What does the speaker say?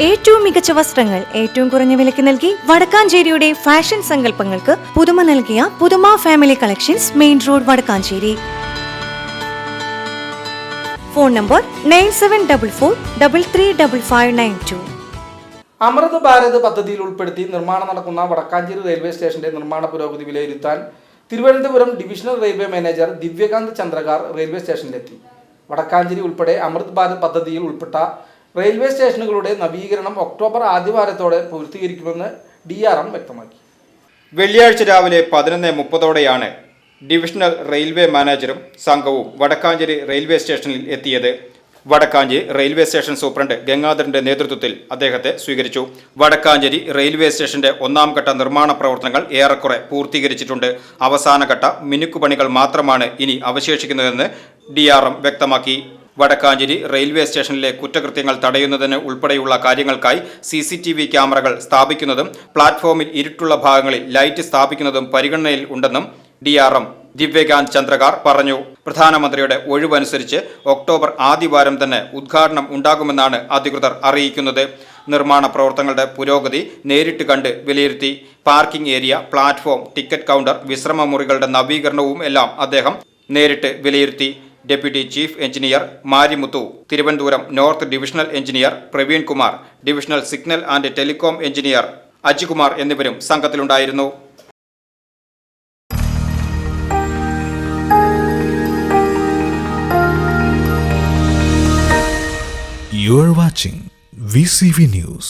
ഏറ്റവും മികച്ച വസ്ത്രങ്ങൾ ഏറ്റവും കുറഞ്ഞ വിലയ്ക്ക് നൽകി വടക്കാഞ്ചേരിയുടെ ഫാഷൻ സങ്കല്പങ്ങൾക്ക് പുതുമ നൽകിയ Puthuma family collections, main road, Vadakkanchery. Phone number 9744335592. Amrit Bharat പദ്ധതിയിൽ ഉൾപ്പെടുത്തി നിർമ്മാണം നടക്കുന്ന വടക്കാഞ്ചേരി റെയിൽവേ സ്റ്റേഷന്റെ നിർമ്മാണ പുരോഗതി വിലയിരുത്താൻ Thiruvananthapuram divisional railway manager Divyakant Chandrakar railway സ്റ്റേഷനിലെത്തി. വടക്കാഞ്ചേരി ഉൾപ്പെടെ അമൃത് ഭാരത് പദ്ധതിയിൽ ഉൾപ്പെട്ട റെയിൽവേ സ്റ്റേഷനുകളുടെ നവീകരണം ഒക്ടോബർ ആദ്യവാരത്തോടെ പൂർത്തീകരിക്കുമെന്ന് DRM വ്യക്തമാക്കി. വെള്ളിയാഴ്ച രാവിലെ 11:30 ഡിവിഷണൽ റെയിൽവേ മാനേജറും സംഘവും വടക്കാഞ്ചേരി റെയിൽവേ സ്റ്റേഷനിൽ എത്തിയത്. വടക്കാഞ്ചേരി റെയിൽവേ സ്റ്റേഷൻ സൂപ്രണ്ട് ഗംഗാധരന്റെ നേതൃത്വത്തിൽ അദ്ദേഹത്തെ സ്വീകരിച്ചു. വടക്കാഞ്ചേരി റെയിൽവേ സ്റ്റേഷന്റെ ഒന്നാം ഘട്ട നിർമ്മാണ പ്രവർത്തനങ്ങൾ ഏറെക്കുറെ പൂർത്തീകരിച്ചിട്ടുണ്ട്. അവസാനഘട്ട മിനുക്കുപണികൾ മാത്രമാണ് ഇനി അവശേഷിക്കുന്നതെന്ന് DRM വ്യക്തമാക്കി. വടക്കാഞ്ചേരി റെയിൽവേ സ്റ്റേഷനിലെ കുറ്റകൃത്യങ്ങൾ തടയുന്നതിന് ഉൾപ്പെടെയുള്ള കാര്യങ്ങൾക്കായി CCTV ക്യാമറകൾ സ്ഥാപിക്കുന്നതും പ്ലാറ്റ്ഫോമിൽ ഇരുട്ടുള്ള ഭാഗങ്ങളിൽ ലൈറ്റ് സ്ഥാപിക്കുന്നതും പരിഗണനയിൽ ഉണ്ടെന്നും DRM ദിവ്യകാന്ത് ചന്ദ്രകാർ പറഞ്ഞു. പ്രധാനമന്ത്രിയുടെ ഒഴിവനുസരിച്ച് ഒക്ടോബർ ആദ്യവാരം തന്നെ ഉദ്ഘാടനം ഉണ്ടാകുമെന്നാണ് അധികൃതർ അറിയിക്കുന്നത്. നിർമ്മാണ പ്രവർത്തനങ്ങളുടെ പുരോഗതി നേരിട്ട് കണ്ട് വിലയിരുത്തി. Parking area, platform, ticket counter, വിശ്രമ മുറികളുടെ നവീകരണവും എല്ലാം അദ്ദേഹം നേരിട്ട് വിലയിരുത്തി. Deputy chief engineer Marimuthu, Thiruvananthapuram north divisional engineer Praveen Kumar, divisional signal and telecom engineer Ajikumar എന്നിവരും സംഘത്തിലുണ്ടായിരുന്നു. You are watching VCV News.